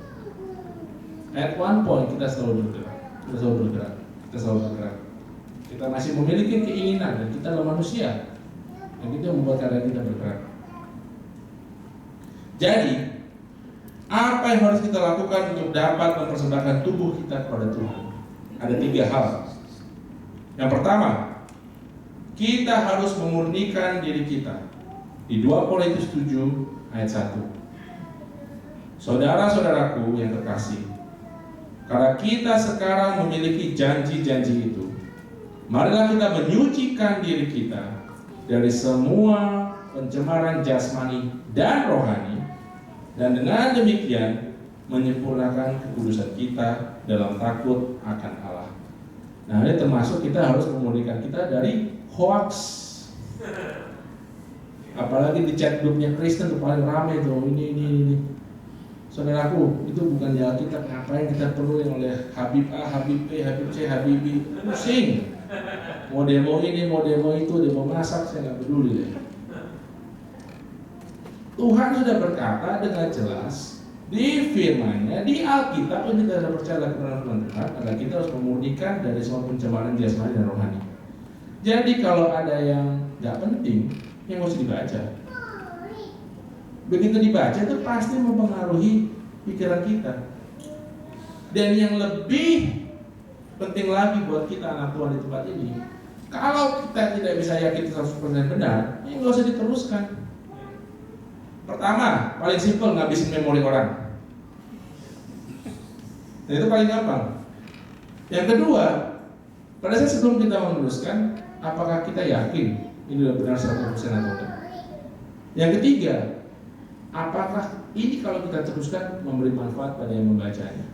At one point kita selalu bergerak. Kita masih memiliki keinginan dan kita adalah manusia, dan itu membuat keadaan kita bergerak. Jadi, apa yang harus kita lakukan untuk dapat mempersembahkan tubuh kita kepada Tuhan? Ada 3 hal. Yang pertama, kita harus memurnikan diri kita. Di 2 Korintus 7 ayat 1. Saudara-saudaraku yang terkasih, karena kita sekarang memiliki janji-janji itu, marilah kita menyucikan diri kita dari semua pencemaran jasmani dan rohani, dan dengan demikian menyempurnakan kekudusan kita dalam takut akan Allah. Nah, ini termasuk kita harus memurnikan kita dari hoax. Apalagi di chat grupnya Kristen tuh paling rame tuh, ini. Saudaraku, itu bukan ya kita ngapain kita perlu yang oleh Habib A, Habib B, Habib C, Habib B, pusing. Mau demo ini, mau demo itu, demo masak, saya nggak peduli deh. Tuhan sudah berkata dengan jelas di firman-Nya, di Alkitab, yang kita sudah percaya kepada Tuhan, adalah kita harus memurnikan dari semua pencemaran jasmani dan rohani. Jadi kalau ada yang nggak penting, yang harus dibaca. Begitu dibaca itu pasti mempengaruhi pikiran kita. Dan yang lebih penting lagi buat kita anak Tuhan di tempat ini, kalau kita tidak bisa yakin 100% benar, ini nggak usah diteruskan. Pertama, paling simpel, ngabisin memori orang. Nah, itu paling gampang. Yang kedua, pada saat sebelum kita meneruskan, apakah kita yakin ini sudah benar 100% atau tidak? Yang ketiga, apakah ini kalau kita teruskan memberi manfaat pada yang membacanya?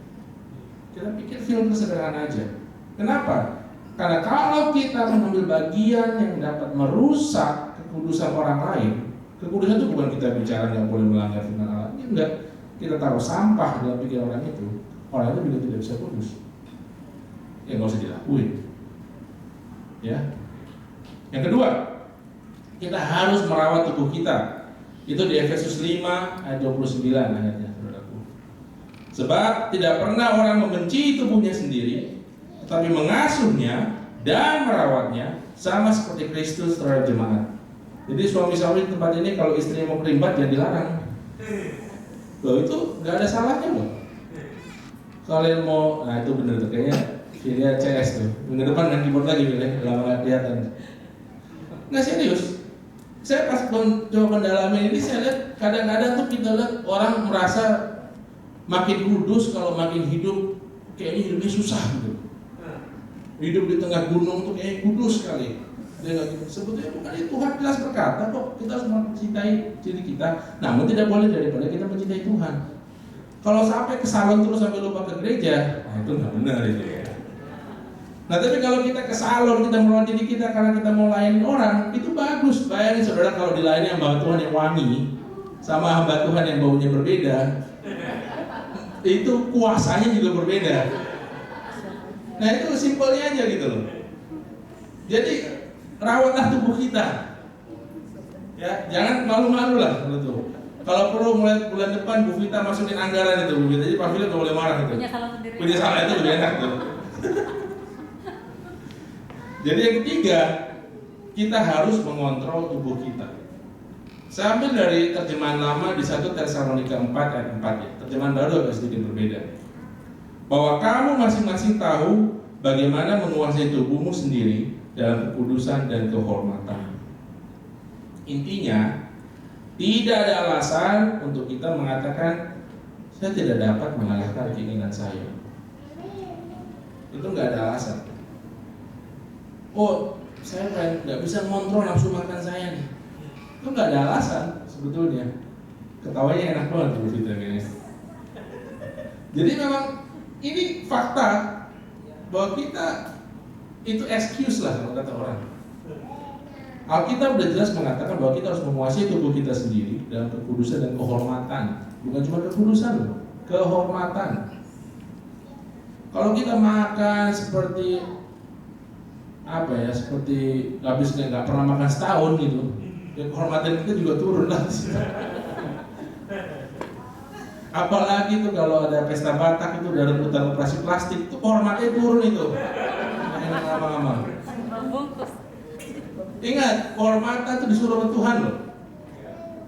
Kita pikir filter sederhana aja. Kenapa? Karena kalau kita mengambil bagian yang dapat merusak kekudusan orang lain, kekudusan itu bukan kita bicara nggak boleh melanggar firman Allah. Ini enggak, kita taruh sampah dalam pikiran orang itu juga tidak bisa kudus. Ya nggak usah dilakuin. Ya. Yang kedua, kita harus merawat tubuh kita. Itu di Efesus 5 ayat 29 ayatnya, saudaraku. Sebab tidak pernah orang membenci tubuhnya sendiri, tetapi mengasuhnya dan merawatnya sama seperti Kristus terhadap jemaat. Jadi suami-suami di tempat ini kalau istrinya mau kerimbat jangan dilarang. Loh, itu nggak ada salahnya loh. Kalian mau, nah itu bener tuh kayaknya Filia CS tuh. Minggu depan kan keyboard lagi Filia, lama nggak kelihatan. Nggak serius. Saya pas coba mendalami ini, saya lihat kadang-kadang tuh kita lihat orang merasa makin kudus kalau makin hidup kayaknya hidupnya susah gitu. Hidup di tengah gunung tuh kayaknya kudus sekali. Dia nggak gitu. Sebetulnya bukan itu, Tuhan jelas berkata kok kita harus mencintai diri kita. Namun tidak boleh daripada kita mencintai Tuhan. Kalau sampai ke salon terus sampai lupa ke gereja, nah itu nggak benar itu ya. Nah tapi kalau kita ke salon, kita merawat diri kita karena kita mau layanin orang, itu bagus. Bayangin saudara kalau dilayani hamba Tuhan yang wangi sama hamba Tuhan yang baunya berbeda, itu kuasanya juga berbeda. Nah itu simpelnya aja gitu loh. Jadi rawatlah tubuh kita, ya jangan malu-malu lah gitu. Kalau perlu mulai bulan depan Bu Vita masukin anggaran itu Bu Vita, jadi Pak Philip nggak boleh marah gitu. Punya salah itu lebih enak tuh. Jadi yang ketiga, kita harus mengontrol tubuh kita. Saya ambil dari terjemahan lama di 1 Tesalonika 4 ayat 4 ya. Terjemahan baru agak sedikit berbeda. Bahwa kamu masing-masing tahu bagaimana menguasai tubuhmu sendiri dalam kekudusan dan kehormatan. Intinya, tidak ada alasan untuk kita mengatakan saya tidak dapat mengalahkan keinginan saya. Itu nggak ada alasan. Oh, saya nggak bisa ngontrol nafsu makan saya nih. Itu nggak ada alasan sebetulnya. Ketawanya enak banget Bu Vita kayaknya. Jadi memang ini fakta bahwa kita itu excuse lah kalau kata orang. Alkitab sudah jelas mengatakan bahwa kita harus menguasai tubuh kita sendiri dalam kekudusan dan kehormatan. Bukan cuma kekudusan loh, kehormatan. Kalau kita makan seperti apa ya, seperti habis nggak pernah makan setahun gitu, ya kehormatan kita juga turun lah. Apalagi tuh kalau ada pesta Batak itu dari rebutan operasi plastik, itu kehormatannya turun itu. Yang lama-lama. Ingat, kehormatan itu disuruh oleh Tuhan loh.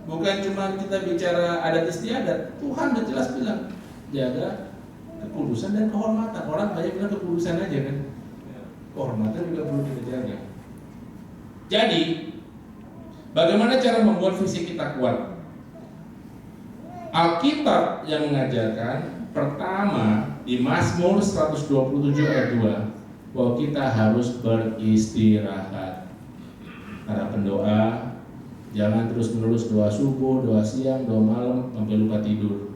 Bukan cuma kita bicara adat istiadat. Tuhan udah jelas bilang jaga kekudusan dan kehormatan. Orang banyak bilang kekudusan aja kan. kehormatan juga perlu kita jaga. Jadi, bagaimana cara membuat fisik kita kuat? Alkitab yang mengajarkan pertama di Mazmur 127 ayat 2 bahwa kita harus beristirahat. Para pendoa jangan terus-menerus doa subuh, doa siang, doa malam sampai lupa tidur.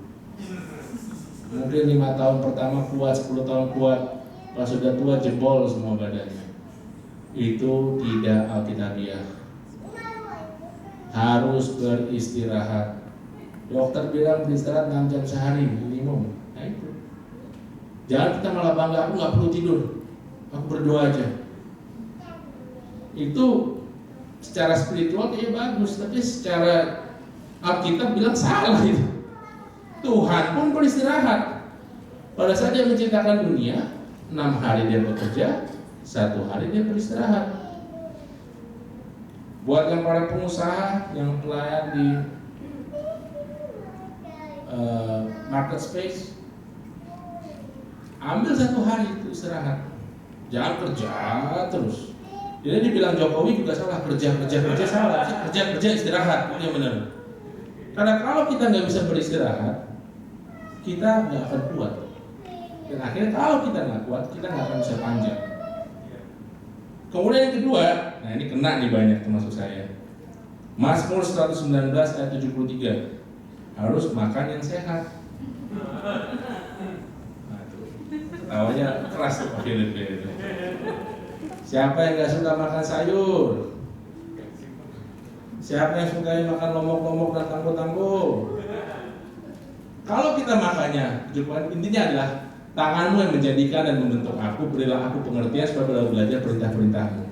Mungkin 5 tahun pertama kuat, 10 tahun kuat, pas sudah tua jebol semua badannya. Itu tidak alkitabiah. Harus beristirahat. Dokter bilang beristirahat 6 jam sehari minimum. Nah itu. Jangan kita malah bangga, aku nggak perlu tidur, aku berdoa aja. Itu secara spiritual kayaknya bagus, tapi secara Alkitab bilang salah itu. Tuhan pun beristirahat. Pada saat dia menciptakan dunia, 6 hari dia bekerja, 1 hari dia beristirahat. Buat yang para pengusaha yang pelayan di market space, ambil 1 hari itu istirahat. Jangan kerja terus. Jadi dibilang Jokowi juga salah, kerja salah, kerja istirahat, itu yang benar. Karena kalau kita nggak bisa beristirahat, kita nggak akan kuat. Dan akhirnya kalau kita nggak kuat, kita nggak akan bisa panjang. Kemudian yang kedua, nah ini kena nih banyak termasuk saya. Mazmur 119 ayat 73, harus makan yang sehat. Nah, tawanya keras tuh Pak Philip. Siapa yang nggak suka makan sayur? Siapa yang suka makan lomok-lomok dan tangko-tangko? Kalau kita makannya, intinya adalah tanganmu yang menjadikan dan membentuk aku, berilah aku pengertian supaya belajar perintah-perintahmu.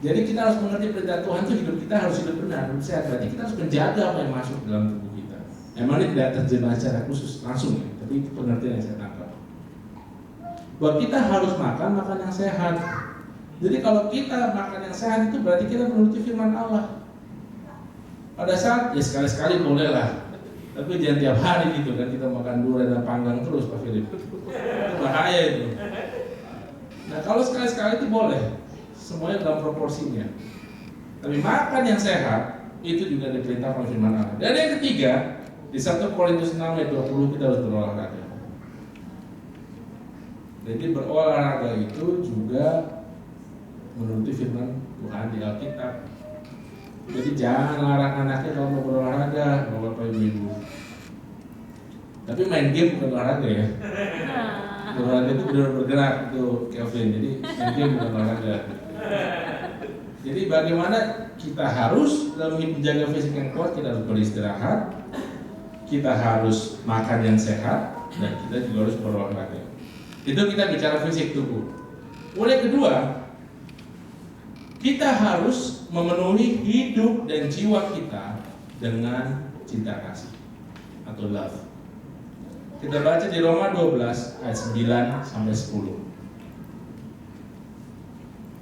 Jadi kita harus mengerti perintah Tuhan itu, hidup kita harus hidup benar, hidup sehat. Berarti kita harus menjaga apa yang masuk dalam tubuh kita. Emang ini tidak terjemah secara khusus langsung ya, tapi itu pengertian yang saya tangkap. Bahwa kita harus makan yang sehat. Jadi kalau kita makan yang sehat itu berarti kita menuruti firman Allah. Pada saat ya sekali-sekali boleh lah, tapi jangan tiap hari gitu kan, kita makan durian dan panggang terus Pak Philip. Itu bahaya itu. Nah kalau sekali-sekali itu boleh, semuanya dalam proporsinya. Tapi makan yang sehat itu juga diperintah oleh firman Allah. Dan yang ketiga, di 1 Korintus 6 ayat 20 kita harus berolahraga. Jadi berolahraga itu juga menuruti firman Tuhan di Alkitab. Jadi jangan larang anaknya kalau mau berolahraga, Bapak Ibu. Tapi main game bukan olahraga ya. Olahraga itu benar bergerak itu Kevin. Jadi main game bukan olahraga. Jadi bagaimana kita harus dalam menjaga fisik yang kuat, kita harus beristirahat, kita harus makan yang sehat, dan kita juga harus berolahraga. Itu kita bicara fisik tubuh. Kemudian kedua, kita harus memenuhi hidup dan jiwa kita dengan cinta kasih atau love. Kita baca di Roma 12 ayat 9 sampai 10.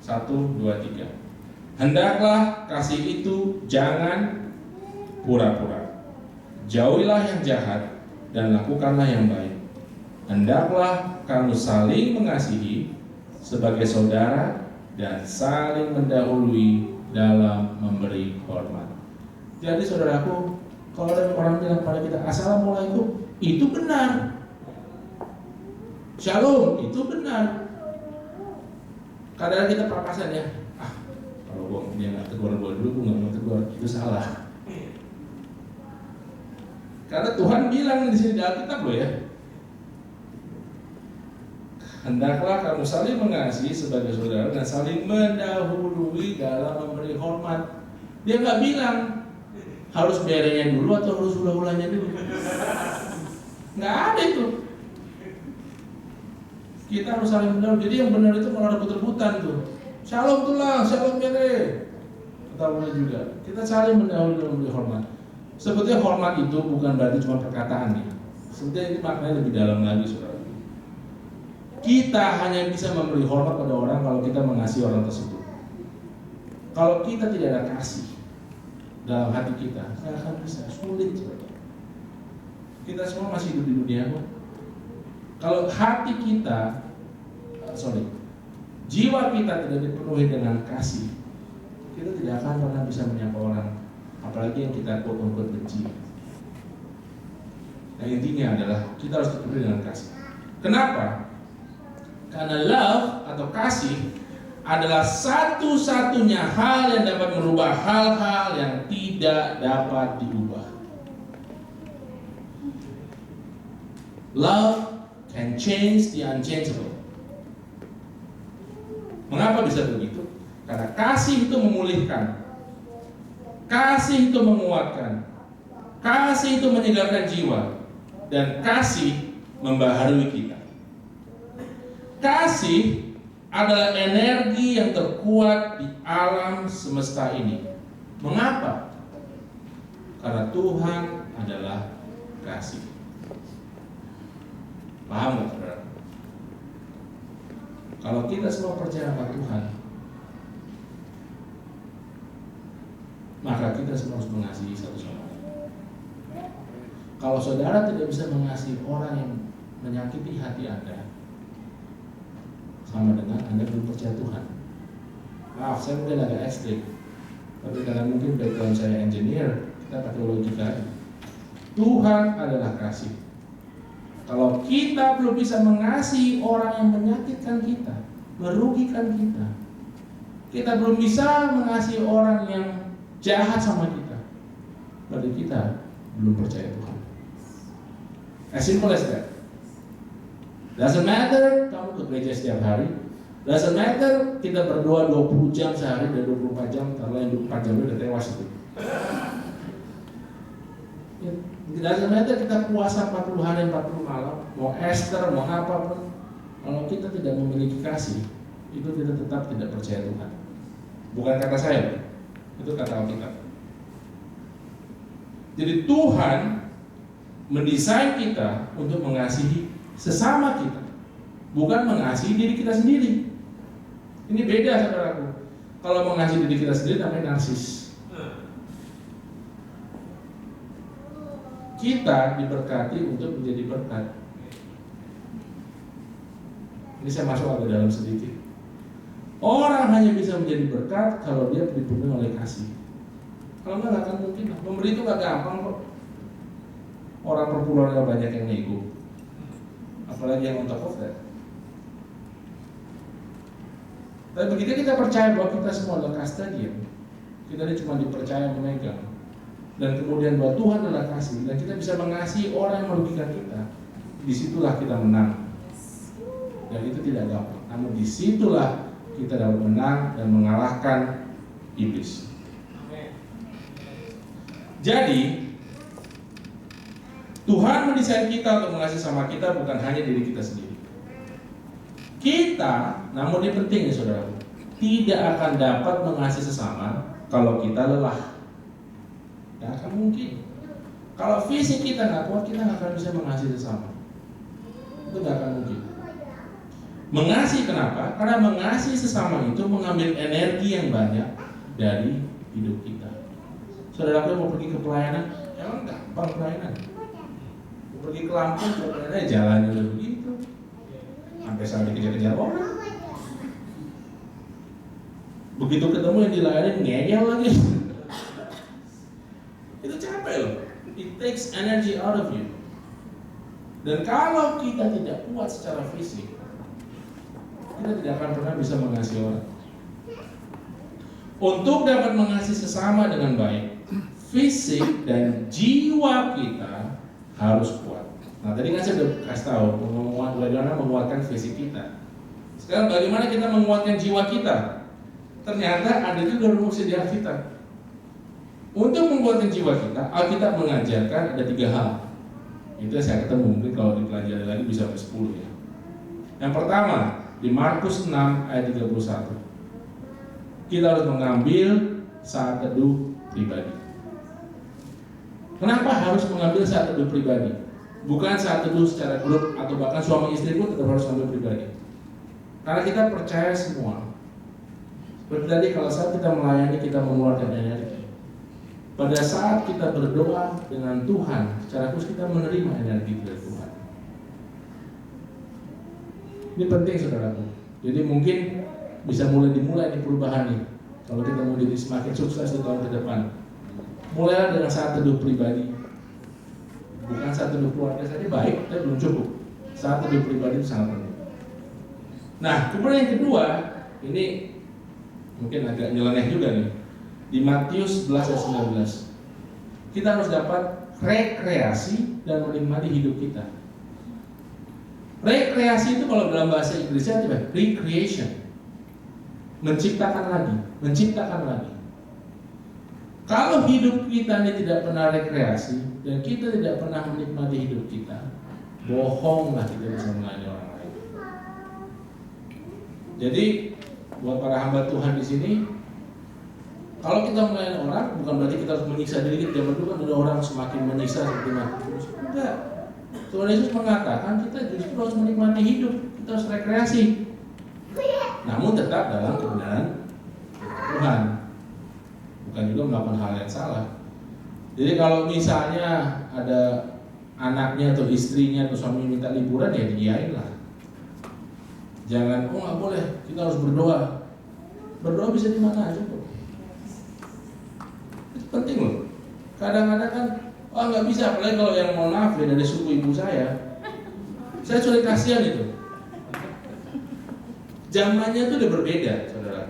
1, 2, 3. Hendaklah kasih itu jangan pura-pura. Jauhilah yang jahat dan lakukanlah yang baik. Hendaklah kamu saling mengasihi sebagai saudara dan saling mendahului dalam memberi hormat. Jadi saudaraku, kalau ada orang bilang pada kita Assalamualaikum, itu benar. Shalom, itu benar. Kadang kita papasan ya, kalau dia nggak tegur gue dulu, gue nggak mau tegur, itu salah. Karena Tuhan bilang di sini di Alkitab loh ya. Hendaklah kamu saling mengasihi sebagai saudara dan saling mendahului dalam memberi hormat. Dia nggak bilang harus berenya dulu atau harus hula-hulanya dulu. Nggak ada itu. Kita harus saling mendahului. Jadi yang benar itu kalau ada rebut-rebutan tuh. Shalom tulang, shalom bere. Atau boleh juga. Kita saling mendahului dalam memberi hormat. Sebetulnya hormat itu bukan berarti cuma perkataan nih. Sebetulnya ini maknanya lebih dalam lagi, saudara. Kita hanya bisa memberi hormat pada orang kalau kita mengasihi orang tersebut. Kalau kita tidak ada kasih dalam hati kita, nggak akan bisa, sulit. Kita semua masih hidup di dunia kok. Kalau hati kita, jiwa kita tidak dipenuhi dengan kasih, kita tidak akan pernah bisa menyapa orang, apalagi yang kita quote-unquote benci. Nah, intinya adalah kita harus dipenuhi dengan kasih. Kenapa? Karena love atau kasih adalah satu-satunya hal yang dapat merubah hal-hal yang tidak dapat diubah. Love can change the unchangeable. Mengapa bisa begitu? Karena kasih itu memulihkan, kasih itu menguatkan, kasih itu menyegarkan jiwa, dan kasih membaharui kita. Kasih adalah energi yang terkuat di alam semesta ini. Mengapa? Karena Tuhan adalah kasih. Paham nggak, saudara? Kalau kita semua percaya sama Tuhan, maka kita semua harus mengasihi satu sama lain. Kalau saudara tidak bisa mengasihi orang yang menyakiti hati Anda, sama dengan Anda belum percaya Tuhan. Maaf, saya mungkin agak ekstrim, tapi karena mungkin background saya engineer, kita pakai logika. Tuhan adalah kasih. Kalau kita belum bisa mengasihi orang yang menyakitkan kita, merugikan kita, kita belum bisa mengasihi orang yang jahat sama kita, berarti kita belum percaya Tuhan. As simple as that. Doesn't matter kamu ke gereja setiap hari, doesn't matter kita berdoa 20 jam sehari dan 24 jam, kalau yang 24 jam udah tewas itu. Doesn't matter kita puasa 40 hari 40 malam, mau Esther, mau apapun, kalau kita tidak memiliki kasih, itu kita tetap tidak percaya Tuhan. Bukan kata saya, itu kata Alkitab. Jadi Tuhan mendesain kita untuk mengasihi sesama kita, bukan mengasihi diri kita sendiri. Ini beda, saudaraku. Kalau mengasihi diri kita sendiri namanya narsis. Kita diberkati untuk menjadi berkat. Ini saya masuk agak dalam sedikit. Orang hanya bisa menjadi berkat kalau dia dipenuhi oleh kasih. Kalau nggak akan mungkin. Memberi itu nggak gampang kok. Orang perpuluhan banyak yang nego, apalagi yang on top of that. Tapi begitu kita percaya bahwa kita semua adalah custodian, kita ini cuma dipercaya memegang, dan kemudian bahwa Tuhan adalah kasih, dan kita bisa mengasihi orang yang merugikan kita, disitulah kita menang. Dan itu tidak gampang, namun disitulah kita dapat menang dan mengalahkan iblis. Jadi Tuhan mendesain kita untuk mengasihi sama kita, bukan hanya diri kita sendiri. Kita, namun ini penting ya saudara, tidak akan dapat mengasihi sesama kalau kita lelah. Tidak akan mungkin. Kalau fisik kita nggak kuat, kita nggak akan bisa mengasihi sesama. Itu nggak akan mungkin. Mengasihi kenapa? Karena mengasihi sesama itu mengambil energi yang banyak dari hidup kita. Saudara, mau pergi ke pelayanan, emang gampang pelayanan. Pergi ke Lampung, coba jalannya udah begitu, sampai dikejar-kejar orang. Begitu ketemu yang dilayanin ngeyel lagi. Itu capek loh. It takes energy out of you. Dan kalau kita tidak kuat secara fisik, kita tidak akan pernah bisa mengasihi orang. Untuk dapat mengasihi sesama dengan baik, fisik dan jiwa kita harus kuat. Nah, tadi kan saya sudah kasih tahu bagaimana menguatkan fisik kita. Sekarang bagaimana kita menguatkan jiwa kita? Ternyata ada juga rumus di Alkitab. Untuk menguatkan jiwa kita, Alkitab mengajarkan ada 3 hal. Itu yang saya ketemu, mungkin kalau dipelajari lagi bisa sampai 10 ya. Yang pertama, di Markus 6 ayat 31. Kita harus mengambil saat teduh pribadi. Kenapa harus mengambil saat teduh pribadi? Bukan saat teduh secara grup atau bahkan suami istri pun tetap harus ambil pribadi. Karena kita percaya semua. Seperti tadi kalau saat kita melayani, kita mengeluarkan energi. Pada saat kita berdoa dengan Tuhan, secara khusus kita menerima energi dari Tuhan. Ini penting saudaraku. Jadi mungkin bisa dimulai nih perubahan nih. Kalau kita mau jadi semakin sukses di tahun ke depan, mulailah dengan saat teduh pribadi. Bukan saat teduh keluarga saja baik, tapi belum cukup. Saat teduh pribadi itu sangat penting. Nah, kemudian yang kedua, ini mungkin agak nyeleneh juga nih. Di Matius 11 ayat 19, kita harus dapat rekreasi dan menikmati hidup kita. Rekreasi itu kalau dalam bahasa Inggrisnya apa? Recreation. Menciptakan lagi. Kalau hidup kita ini tidak pernah rekreasi dan kita tidak pernah menikmati hidup kita, bohonglah kita bisa melayani orang lain. Jadi buat para hamba Tuhan di sini, kalau kita melayani orang, bukan berarti kita harus menyiksa diri kita. Zaman dulu kan ada orang semakin menyiksa seperti mati. Enggak. Tuhan Yesus mengatakan kita justru harus menikmati hidup, kita harus rekreasi. Namun tetap dalam kebenaran Tuhan. Bukan juga melakukan hal yang salah. Jadi kalau misalnya ada anaknya atau istrinya atau suaminya minta liburan, ya diiyain lah. Jangan, oh nggak boleh, kita harus berdoa. Berdoa bisa di mana aja kok. Itu penting loh. Kadang-kadang kan, oh nggak bisa, apalagi kalau yang mohon maaf ya dari suku ibu saya sudah kasihan itu. Zamannya itu udah berbeda, saudara.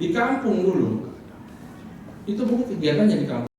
Di kampung dulu, itu mungkin kegiatannya di kampung.